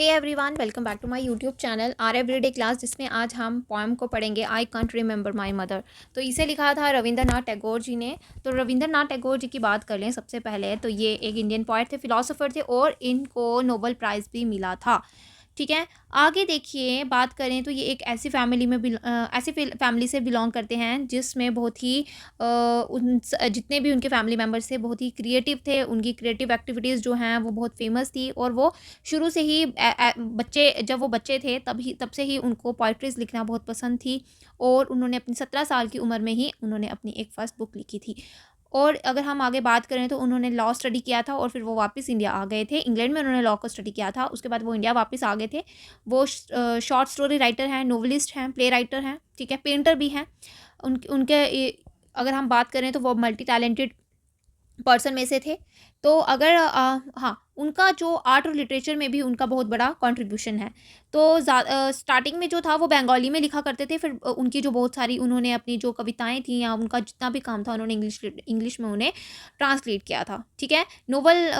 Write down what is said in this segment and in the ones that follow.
Everyone, welcome back to my YouTube channel our everyday class, जिसमें आज हम poem को पढ़ेंगे I can't remember my mother. तो इसे लिखा था रविंद्रनाथ टैगोर जी ने। तो रविंद्रनाथ टैगोर जी की बात कर लें सबसे पहले, तो ये एक इंडियन पोएट थे, फिलोसोफर थे और इनको नोबेल प्राइज़ भी मिला था। ठीक है। आगे देखिए, बात करें तो ये एक ऐसी फैमिली में ऐसी फैमिली से बिलोंग करते हैं जिसमें बहुत ही जितने भी उनके फैमिली मेम्बर्स थे बहुत ही क्रिएटिव थे। उनकी क्रिएटिव एक्टिविटीज़ जो हैं वो बहुत फेमस थी और वो शुरू से ही जब वो बच्चे थे तब से ही उनको पोइट्रीज़ लिखना बहुत पसंद थी। और उन्होंने अपनी 17 साल की उम्र में ही उन्होंने अपनी एक फर्स्ट बुक लिखी थी। और अगर हम आगे बात करें तो उन्होंने लॉ स्टडी किया था और फिर वो वापस इंडिया आ गए थे। इंग्लैंड में उन्होंने लॉ को स्टडी किया था, उसके बाद वो इंडिया वापस आ गए थे। वो शॉर्ट स्टोरी राइटर हैं, नोवेलिस्ट हैं, प्ले राइटर हैं, ठीक है, पेंटर भी हैं। अगर हम बात करें तो वो मल्टी टैलेंटेड पर्सन में से थे। तो अगर हाँ, उनका जो आर्ट और लिटरेचर में भी उनका बहुत बड़ा कंट्रीब्यूशन है। तो स्टार्टिंग में जो था वो बंगाली में लिखा करते थे, फिर उनकी जो बहुत सारी उन्होंने अपनी जो कविताएं थी या उनका जितना भी काम था उन्होंने इंग्लिश में उन्हें ट्रांसलेट किया था। ठीक है। नोबल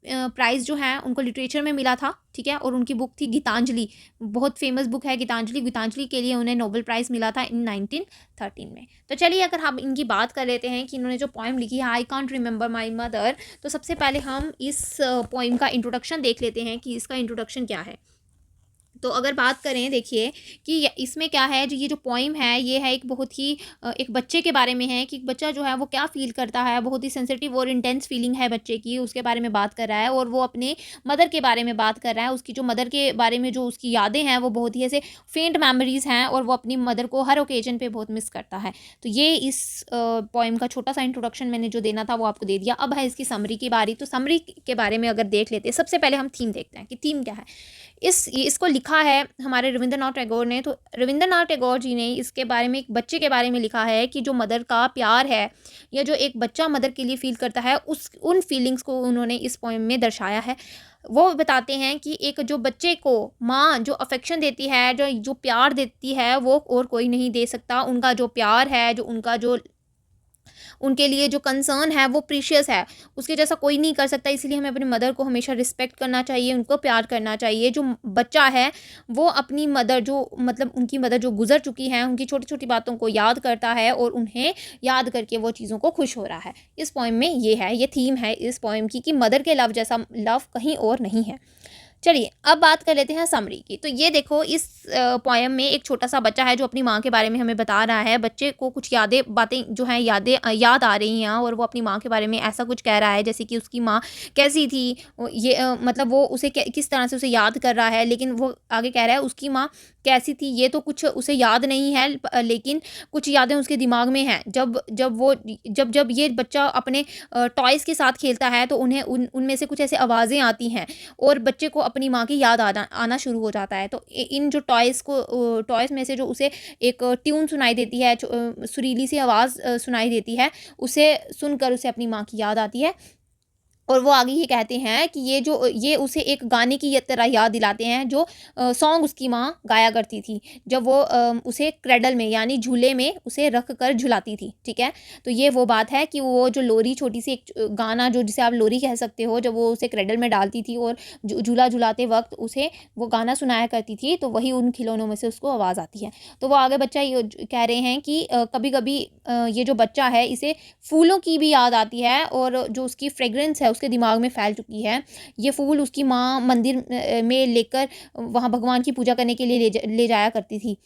प्राइज़ जो है उनको लिटरेचर में मिला था। ठीक है। और उनकी बुक थी गीतांजलि, बहुत फेमस बुक है गीतांजलि। गीतांजलि के लिए उन्हें नोबेल प्राइज़ मिला था इन 1913 में। तो चलिए, अगर हम इनकी बात कर लेते हैं कि इन्होंने जो पोएम लिखी है I can't remember my mother, तो सबसे पहले हम इस पोएम का इंट्रोडक्शन देख लेते हैं कि इसका इंट्रोडक्शन क्या है। तो अगर बात करें, देखिए कि इसमें क्या है, जो ये जो पोइम है ये है एक बहुत ही एक बच्चे के बारे में है कि बच्चा जो है वो क्या फ़ील करता है। बहुत ही सेंसिटिव और इंटेंस फीलिंग है बच्चे की, उसके बारे में बात कर रहा है। और वो अपने मदर के बारे में बात कर रहा है। उसकी जो मदर के बारे में जो उसकी यादें हैं वो बहुत ही ऐसे फेंट मेमोरीज़ हैं और वो अपनी मदर को हर ओकेजन पे बहुत मिस करता है। तो ये इस पोइम का छोटा सा इंट्रोडक्शन मैंने जो देना था वो आपको दे दिया। अब है इसकी समरी की बारी। तो समरी के बारे में अगर देख लेते हैं, सबसे पहले हम थीम देखते हैं कि थीम क्या है। इसको लिखा है हमारे रविंद्रनाथ टैगोर ने। तो रविंद्रनाथ टैगोर जी ने इसके बारे में एक बच्चे के बारे में लिखा है कि जो मदर का प्यार है या जो एक बच्चा मदर के लिए फ़ील करता है, उन फीलिंग्स को उन्होंने इस पोएम में दर्शाया है। वो बताते हैं कि एक जो बच्चे को माँ जो अफेक्शन देती है, जो प्यार देती है, वो और कोई नहीं दे सकता। उनका जो प्यार है, जो उनका जो उनके लिए जो कंसर्न है वो प्रीशियस है, उसके जैसा कोई नहीं कर सकता। इसलिए हमें अपनी मदर को हमेशा रिस्पेक्ट करना चाहिए, उनको प्यार करना चाहिए। जो बच्चा है वो अपनी मदर जो मतलब उनकी मदर जो गुजर चुकी हैं उनकी छोटी छोटी बातों को याद करता है और उन्हें याद करके वो चीज़ों को खुश हो रहा है। इस पोएम में ये है, ये थीम है इस पोएम की कि मदर के लव जैसा लव कहीं और नहीं है। चलिए, अब बात कर लेते हैं समरी की। तो ये देखो, इस पोएम में एक छोटा सा बच्चा है जो अपनी माँ के बारे में हमें बता रहा है। बच्चे को कुछ बातें जो हैं याद आ रही हैं और वो अपनी माँ के बारे में ऐसा कुछ कह रहा है जैसे कि उसकी माँ कैसी थी। मतलब वो उसे किस तरह से उसे याद कर रहा है। लेकिन वो आगे कह रहा है उसकी माँ कैसी थी ये तो कुछ उसे याद नहीं है, लेकिन कुछ यादें उसके दिमाग में हैं। जब ये बच्चा अपने टॉयज़ के साथ खेलता है तो उन्हें उनमें से कुछ ऐसी आवाज़ें आती हैं और बच्चे को अपनी माँ की याद आना शुरू हो जाता है। तो इन जो टॉयज़ में से जो उसे एक ट्यून सुनाई देती है, सुरीली सी आवाज़ सुनाई देती है, उसे सुनकर उसे अपनी माँ की याद आती है। और वो आगे ये कहते हैं कि ये उसे एक गाने की तरह याद दिलाते हैं जो सॉन्ग उसकी माँ गाया करती थी जब वो उसे क्रेडल में यानी झूले में उसे रख कर झुलाती थी। ठीक है। तो ये वो बात है कि वो जो लोरी, छोटी सी एक गाना जो जिसे आप लोरी कह सकते हो, जब वो उसे क्रेडल में डालती थी और झूला झुलाते वक्त उसे वो गाना सुनाया करती थी, तो वही उन खिलौनों में से उसको आवाज़ आती है। तो वो आगे बच्चा ये कह रहे हैं कि कभी कभी ये जो बच्चा है इसे फूलों की भी याद आती है और जो उसकी फ्रेग्रेंस है उसके दिमाग में फैल चुकी है। ये फूल उसकी माँ मंदिर में लेकर वहाँ भगवान की पूजा करने के लिए ले जाया करती थी।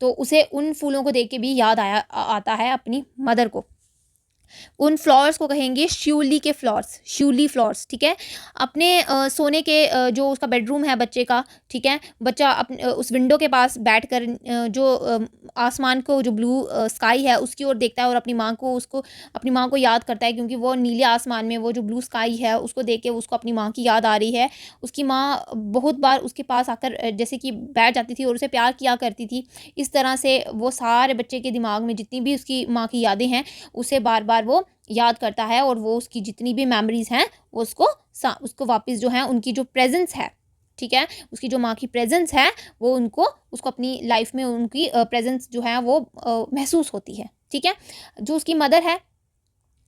तो उसे उन फूलों को देख के भी याद आता है अपनी मदर को। उन फ्लावर्स को कहेंगे श्यूली के फ्लावर्स, श्यूली फ्लावर्स। ठीक है। अपने सोने के जो उसका बेडरूम है बच्चे का, ठीक है, बच्चा उस विंडो के पास बैठकर आसमान को, जो ब्लू स्काई है उसकी ओर देखता है और अपनी माँ को याद करता है, क्योंकि वो नीले आसमान में वो जो ब्लू स्काई है उसको देख के उसको अपनी माँ की याद आ रही है। उसकी माँ बहुत बार उसके पास आकर जैसे कि बैठ जाती थी और उसे प्यार किया करती थी। इस तरह से वो सारे बच्चे के दिमाग में जितनी भी उसकी माँ की यादें हैं उसे बार बार वो याद करता है और वो उसकी जितनी भी मेमोरीज हैं वो उसको वापस जो है उनकी जो प्रेजेंस है, ठीक है, उसकी जो माँ की प्रेजेंस है वो उसको अपनी लाइफ में उनकी प्रेजेंस जो है वो महसूस होती है। ठीक है। जो उसकी मदर है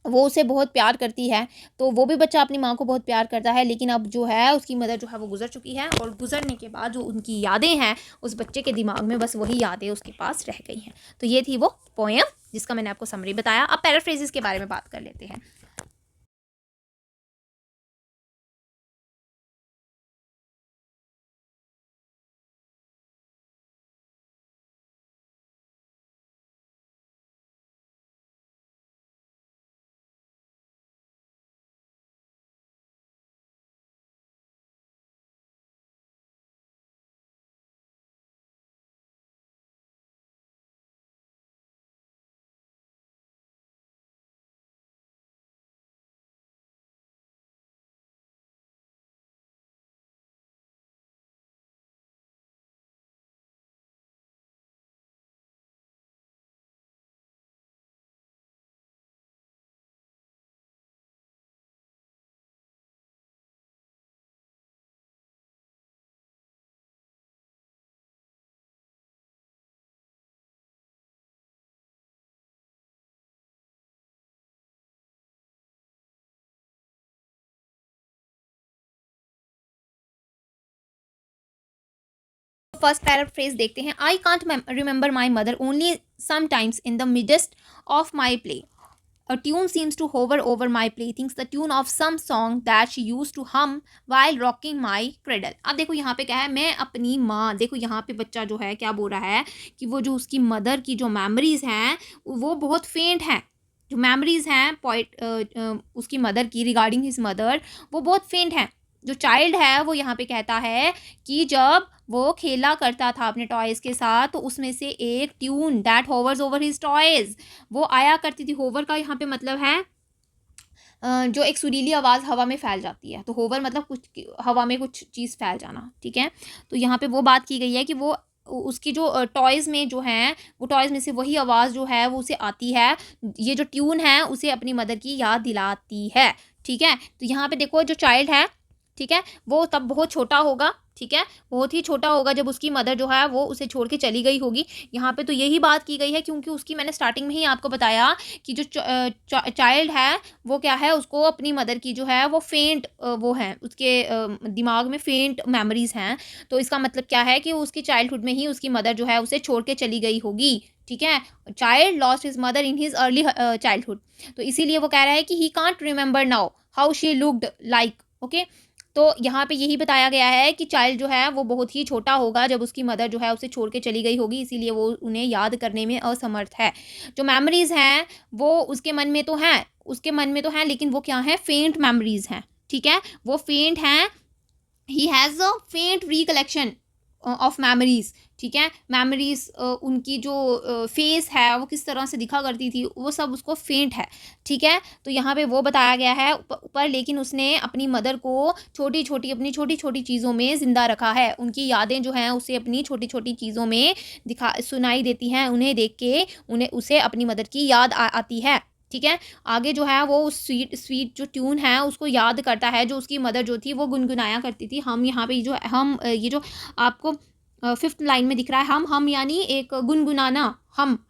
वो उसे बहुत प्यार करती है, तो वो भी बच्चा अपनी माँ को बहुत प्यार करता है, लेकिन अब जो है उसकी मदर जो है वो गुजर चुकी है, और गुजरने के बाद जो उनकी यादें हैं उस बच्चे के दिमाग में बस वही यादें उसके पास रह गई हैं। तो ये थी वो पोएम जिसका मैंने आपको समरी बताया। अब पैराफ्रेजेस के बारे में बात कर लेते हैं। फर्स्ट पैराफ्रेज देखते हैं। आई can't remember my mother only sometimes in the midst of my play. A tune seems to hover over my playthings, the tune of some song that she used to hum while rocking my cradle. अब देखो यहाँ पे क्या है, मैं अपनी माँ, देखो यहाँ पे बच्चा जो है क्या बोल रहा है कि वो जो उसकी मदर की जो मेमोरीज हैं वो बहुत फेंट हैं। जो मेमोरीज हैं पॉइंट उसकी मदर की रिगार्डिंग हिज मदर, वो बहुत फेंट हैं। जो चाइल्ड है वो यहाँ पे कहता है कि जब वो खेला करता था अपने टॉयज़ के साथ, तो उसमें से एक tune that hovers over his toys वो आया करती थी। होवर का यहाँ पे मतलब है जो एक सुरीली आवाज़ हवा में फैल जाती है। तो होवर मतलब कुछ हवा में कुछ चीज़ फैल जाना, ठीक है। तो यहाँ पे वो बात की गई है कि वो उसकी जो टॉयज़ में जो हैं, वो टॉयज़ में से वही आवाज़ जो है वो उसे आती है। ये जो ट्यून है उसे अपनी मदर की याद दिलाती है, ठीक है। तो यहाँ पे देखो जो चाइल्ड है, ठीक है, वो तब बहुत छोटा होगा, ठीक है, बहुत ही छोटा होगा जब उसकी मदर जो है वो उसे छोड़ के चली गई होगी। यहाँ पे तो यही बात की गई है क्योंकि उसकी, मैंने स्टार्टिंग में ही आपको बताया कि जो चाइल्ड है वो क्या है, उसको अपनी मदर की जो है वो फेंट वो है, उसके दिमाग में फेंट मेमोरीज हैं। तो इसका मतलब क्या है कि उसकी चाइल्डहुड में ही उसकी मदर जो है उसे छोड़ के चली गई होगी, ठीक है। Child lost his mother in his early childhood, तो इसीलिए वो कह रहा है कि he can't remember now how she looked like, okay. तो यहाँ पे यही बताया गया है कि चाइल्ड जो है वो बहुत ही छोटा होगा जब उसकी मदर जो है उसे छोड़ के चली गई होगी, इसीलिए वो उन्हें याद करने में असमर्थ है। जो मेमोरीज हैं वो उसके मन में तो हैं, उसके मन में तो हैं, लेकिन वो क्या है, फेंट मेमोरीज हैं, ठीक है, वो फेंट हैं। ही हैज़ अ फेंट रिकलेक्शन ऑफ मेमोरीज, ठीक है। मेमोरीज उनकी जो फेस है वो किस तरह से दिखा करती थी वो सब उसको फेंट है, ठीक है। तो यहाँ पे वो बताया गया है ऊपर, लेकिन उसने अपनी मदर को छोटी छोटी, अपनी छोटी छोटी चीज़ों में ज़िंदा रखा है। उनकी यादें जो हैं उसे अपनी छोटी छोटी चीज़ों में दिखा सुनाई देती हैं, उन्हें देख के उन्हें उसे अपनी मदर की याद आती है, ठीक है। आगे जो है वो उस स्वीट स्वीट जो ट्यून है उसको याद करता है जो उसकी मदर जो थी वो गुनगुनाया करती थी। हम यहाँ पे जो हम ये जो आपको फिफ्थ लाइन में दिख रहा है, हम यानी एक गुनगुनाना,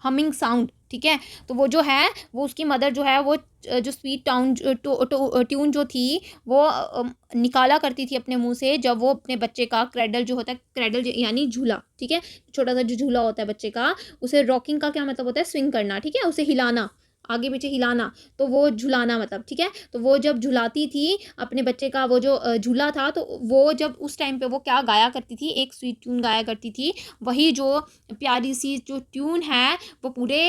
हमिंग साउंड, ठीक है। तो वो जो है वो उसकी मदर जो है वो जो स्वीट टाउन ट्यून जो थी वो निकाला करती थी अपने मुंह से जब वो अपने बच्चे का क्रेडल जो होता है, क्रेडल यानी झूला, ठीक है, छोटा सा जो झूला होता है बच्चे का, उसे रॉकिंग का क्या मतलब होता है, स्विंग करना, ठीक है, उसे हिलाना, आगे पीछे हिलाना, तो वो झुलाना मतलब, ठीक है। तो वो जब झुलाती थी अपने बच्चे का वो जो झूला था, तो वो जब उस टाइम पे वो क्या गाया करती थी, एक स्वीट ट्यून गाया करती थी। वही जो प्यारी सी जो ट्यून है वो पूरे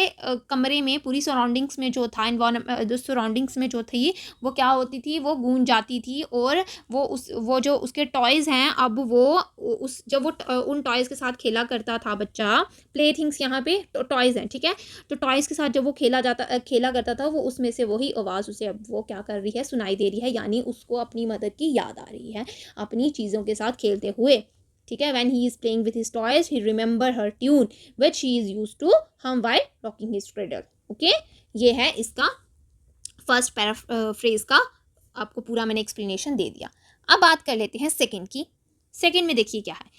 कमरे में, पूरी सराउंडिंग्स में जो था, जो सराउंडिंग्स में जो थी वो क्या होती थी, वो गूंज जाती थी। और वो जो उसके टॉयज़ हैं, अब वो उस जब वो उन टॉयज़ के साथ खेला करता था बच्चा, प्ले थिंग्स यहाँ पे टॉयज़ हैं, ठीक है। तो टॉयज़ के साथ जब वो खेला करता था, वो उसमें से वही आवाज़ उसे अब वो क्या कर रही है, सुनाई दे रही है, यानी उसको अपनी मदर की याद आ रही है अपनी चीज़ों के साथ खेलते हुए, ठीक है। When he is playing with his toys he remember her tune which he is used to hum while rocking his cradle, okay. ये है इसका फर्स्ट पैराफ्रेज का, आपको पूरा मैंने एक्सप्लेनेशन दे दिया। अब बात कर लेते हैं सेकंड की। सेकंड में देखिए क्या है,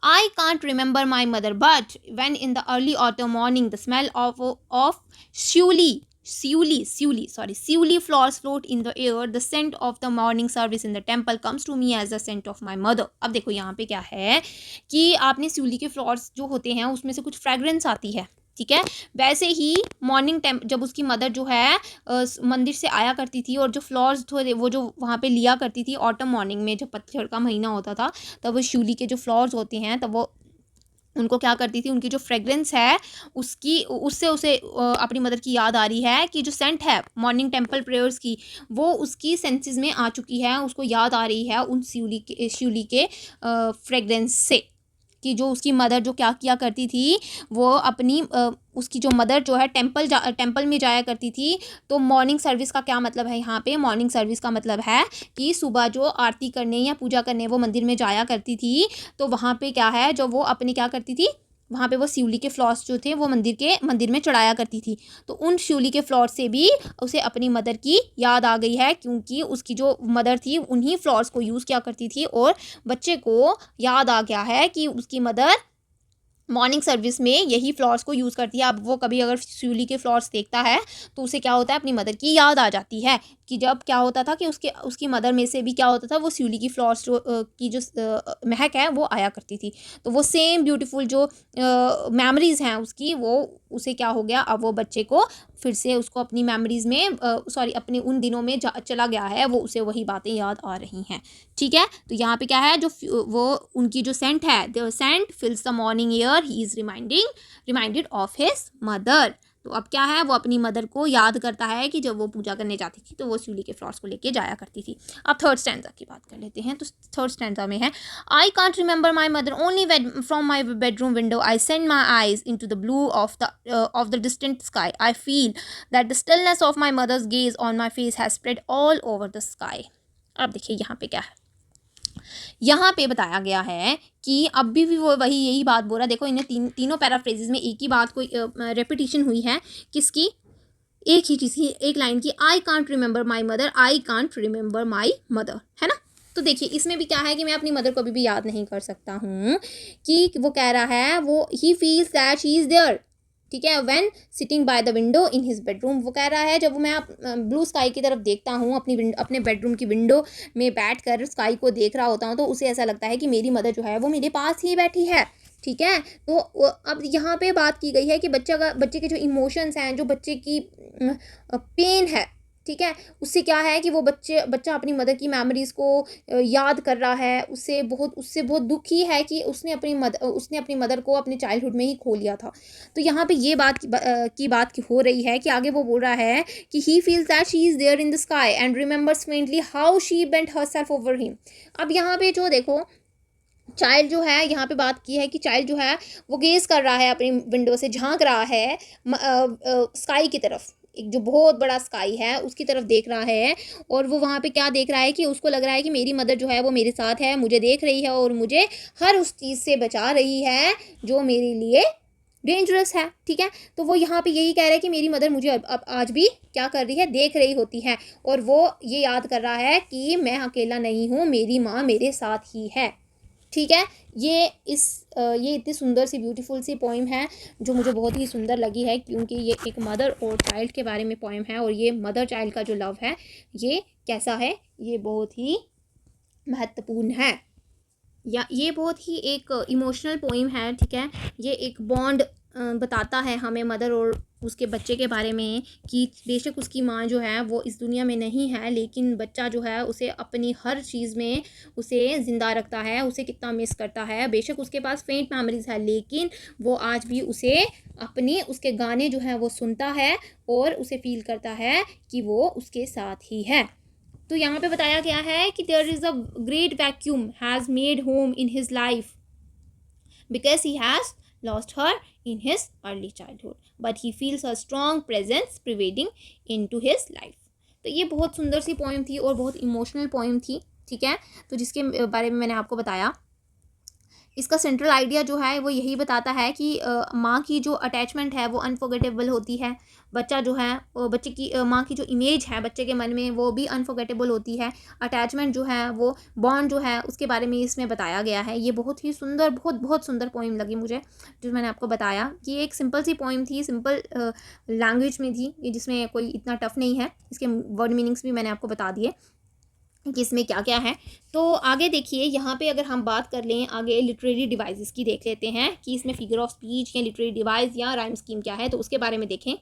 I can't remember my mother, but when in the early autumn morning the smell of Shuli Siuli flowers float in the air. The scent of the morning service in the temple comes to me as the scent of my mother. अब देखो यहाँ पे क्या है कि आपने सिउली के flowers जो होते हैं उसमें से कुछ फ्रेगरेंस आती है, ठीक है। वैसे ही मॉर्निंग टाइम जब उसकी मदर जो है मंदिर से आया करती थी और जो फ्लावर्स थे वो जो वहाँ पे लिया करती थी ऑटम मॉर्निंग में, जब पतझड़ का महीना होता था तब वो शिउली के जो फ्लावर्स होते हैं तब वो उनको क्या करती थी, उनकी जो फ्रेगरेंस है उसकी उससे उसे अपनी मदर की याद आ रही है कि जो सेंट है मॉर्निंग टेम्पल प्रेयर्स की वो उसकी सेंसेस में आ चुकी है, उसको याद आ रही है उन शिवली के फ्रेगरेंस से कि जो उसकी मदर जो क्या किया करती थी वो अपनी उसकी जो मदर जो है टेम्पल में जाया करती थी। तो मॉर्निंग सर्विस का क्या मतलब है यहाँ पे, मॉर्निंग सर्विस का मतलब है कि सुबह जो आरती करने या पूजा करने वो मंदिर में जाया करती थी, तो वहाँ पे क्या है जो वो अपने क्या करती थी, वहाँ पे वो शिवली के फ्लावर्स जो थे वो मंदिर में चढ़ाया करती थी। तो उन शिवली के फ्लावर्स से भी उसे अपनी मदर की याद आ गई है, क्योंकि उसकी जो मदर थी उन्हीं फ्लावर्स को यूज़ किया करती थी और बच्चे को याद आ गया है कि उसकी मदर मॉर्निंग सर्विस में यही फ्लावर्स को यूज़ करती है। अब वो कभी अगर शिवली के फ्लावर्स देखता है तो उसे क्या होता है, अपनी मदर की याद आ जाती है कि जब क्या होता था कि उसकी मदर में से भी क्या होता था, वो शिवली की फ्लावर्स की जो महक है वो आया करती थी। तो वो सेम ब्यूटीफुल जो मेमोरीज़ हैं उसकी, वो उसे क्या हो गया, अब वो बच्चे को फिर से उसको अपनी मेमोरीज़ में अपने उन दिनों में चला गया है, वो उसे वही बातें याद आ रही हैं, ठीक है। तो यहाँ पे क्या है जो वो उनकी जो सेंट है, the scent fills the morning air, he is reminded of his mother. तो अब क्या है, वो अपनी मदर को याद करता है कि जब वो पूजा करने जाती थी तो वो शिवली के फ्लावर्स को लेके जाया करती थी। अब थर्ड स्टैंजा की बात कर लेते हैं। तो थर्ड स्टैंजा में है, I can't remember my mother only from my bedroom window I send my eyes into the blue of the distant sky I feel that the stillness of my mother's gaze on my face has spread all over the sky. अब देखिए यहाँ पे क्या है, यहाँ पे बताया गया है कि अब भी वो वही यही बात बोल रहा है। देखो इन्हें तीनों पैराफ्रेजेस में एक ही बात को रेपिटेशन हुई है, किसकी, एक ही चीज़ की, एक लाइन की, आई can't remember my mother, I can't remember my mother, है ना। तो देखिए इसमें भी क्या है कि मैं अपनी मदर को अभी भी याद नहीं कर सकता हूँ, कि वो कह रहा है वो he feels that she is there, ठीक है, when sitting by the window in his bedroom. वो कह रहा है जब मैं ब्लू स्काई की तरफ देखता हूँ, अपने बेडरूम की विंडो में बैठ कर स्काई को देख रहा होता हूँ, तो उसे ऐसा लगता है कि मेरी मदर जो है वो मेरे पास ही बैठी है, ठीक है। तो अब यहाँ पे बात की गई है कि बच्चे के जो इमोशंस हैं, जो बच्चे की पेन है, ठीक है, उससे क्या है कि वो बच्चा अपनी मदर की मेमोरीज़ को याद कर रहा है, उससे बहुत दुखी है कि उसने अपनी मदर को अपने चाइल्डहुड में ही खो लिया था। तो यहाँ पे ये बात हो रही है कि आगे वो बोल रहा है कि he feels that she is there in the sky and remembers faintly how she bent herself over him. अब यहाँ पे जो देखो चाइल्ड जो है, यहाँ पे बात की है कि चाइल्ड जो है वो गेज़ कर रहा है, अपनी विंडो से झांक रहा है स्काई की तरफ, एक जो बहुत बड़ा स्काई है उसकी तरफ देख रहा है, और वो वहाँ पे क्या देख रहा है कि उसको लग रहा है कि मेरी मदर जो है वो मेरे साथ है, मुझे देख रही है और मुझे हर उस चीज़ से बचा रही है जो मेरे लिए डेंजरस है, ठीक है। तो वो यहाँ पे यही कह रहा है कि मेरी मदर मुझे अब आज भी क्या कर रही है, देख रही होती है, और वो ये याद कर रहा है कि मैं अकेला नहीं हूँ, मेरी माँ मेरे साथ ही है, ठीक है। ये इतनी सुंदर सी ब्यूटीफुल सी पोइम है जो मुझे बहुत ही सुंदर लगी है, क्योंकि ये एक मदर और चाइल्ड के बारे में पोइम है, और ये मदर चाइल्ड का जो लव है ये कैसा है, ये बहुत ही महत्वपूर्ण है, या ये बहुत ही एक इमोशनल पोइम है, ठीक है। ये एक बॉन्ड बताता है हमें मदर और उसके बच्चे के बारे में, कि बेशक उसकी माँ जो है वो इस दुनिया में नहीं है, लेकिन बच्चा जो है उसे अपनी हर चीज़ में उसे ज़िंदा रखता है, उसे कितना मिस करता है। बेशक उसके पास फेंट मेमोरीज़ है, लेकिन वो आज भी उसके गाने जो हैं वो सुनता है और उसे फील करता है कि वो उसके साथ ही है। तो यहाँ पे बताया गया है कि there is a great vacuum has made home in his life because he has lost her in his early childhood, but he feels a strong presence pervading into his life। तो ये बहुत सुंदर सी पोइम थी और बहुत emotional poem थी, ठीक है। तो जिसके बारे में मैंने आपको बताया इसका सेंट्रल आइडिया जो है वो यही बताता है कि माँ की जो अटैचमेंट है वो अनफॉरगेटेबल होती है। बच्चा जो है बच्चे की माँ की जो इमेज है बच्चे के मन में वो भी अनफॉरगेटेबल होती है। अटैचमेंट जो है वो बॉन्ड जो है उसके बारे में इसमें बताया गया है। ये बहुत ही सुंदर बहुत बहुत सुंदर पोइम लगी मुझे, जो मैंने आपको बताया कि एक सिंपल सी पोइम थी, सिंपल लैंग्वेज में थी, जिसमें कोई इतना टफ नहीं है। इसके वर्ड मीनिंग्स भी मैंने आपको बता दिए कि इसमें क्या क्या है। तो आगे देखिए यहाँ पे अगर हम बात कर लें आगे लिटरेरी डिवाइसेस की, देख लेते हैं कि इसमें फिगर ऑफ स्पीच या लिटरेरी डिवाइस या राइम स्कीम क्या है, तो उसके बारे में देखें।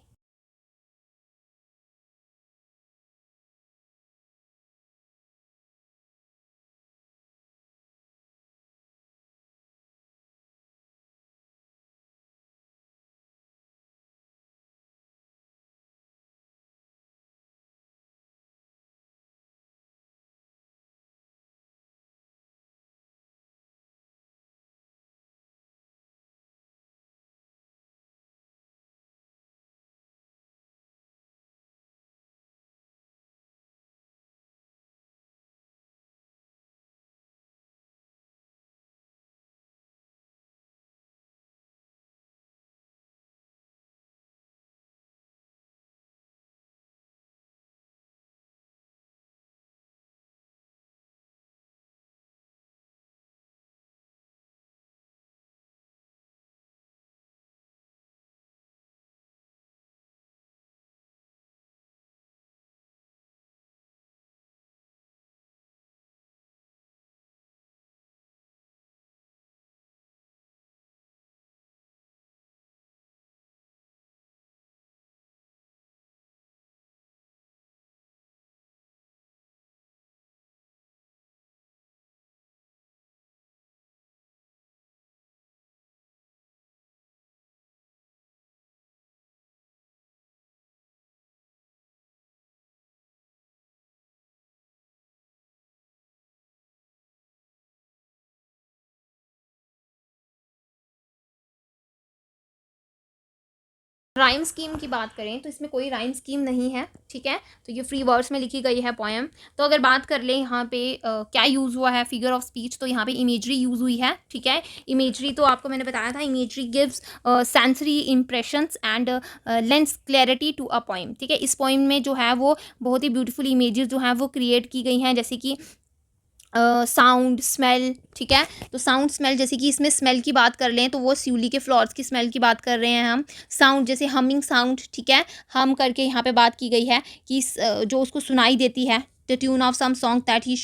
राइम स्कीम की बात करें तो इसमें कोई राइम स्कीम नहीं है, ठीक है। तो ये फ्री वर्ड्स में लिखी गई है पोएम। तो अगर बात कर लें यहाँ पे क्या यूज़ हुआ है फिगर ऑफ स्पीच, तो यहाँ पे इमेजरी यूज़ हुई है, ठीक है। इमेजरी तो आपको मैंने बताया था, imagery gives sensory impressions and lends clarity to a poem, ठीक है। इस पोएम में जो है वो बहुत ही ब्यूटीफुल इमेजेस जो हैं वो क्रिएट की गई हैं, जैसे कि साउंड, स्मेल, ठीक है। तो साउंड, स्मेल, जैसे कि इसमें स्मेल की बात कर लें तो वो सिउली के फ्लावर्स की स्मेल की बात कर रहे हैं हम। साउंड जैसे हमिंग साउंड, ठीक है, हम करके यहाँ पे बात की गई है कि जो उसको सुनाई देती है, the tune of some song that he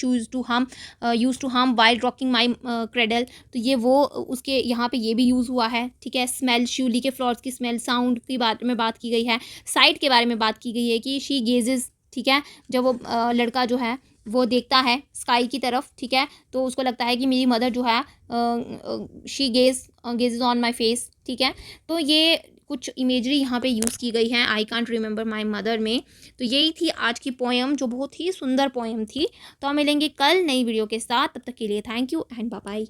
used to hum while rocking my cradle. तो ये वो उसके यहाँ पे ये भी यूज़ हुआ है, ठीक है। स्मेल, शिवली के फ्लावर्स की स्मेल, साउंड की बात में बात की गई है। साइट के बारे में बात की गई है कि शी गेजेस, ठीक है, जब वो लड़का जो है वो देखता है स्काई की तरफ, ठीक है, तो उसको लगता है कि मेरी मदर जो है she gauges on my face, ठीक है। तो ये कुछ इमेजरी यहाँ पे यूज़ की गई है I can't remember my mother में। तो यही थी आज की पोएम, जो बहुत ही सुंदर पोएम थी। तो हम मिलेंगे कल नई वीडियो के साथ, तब तक के लिए thank you and bye bye.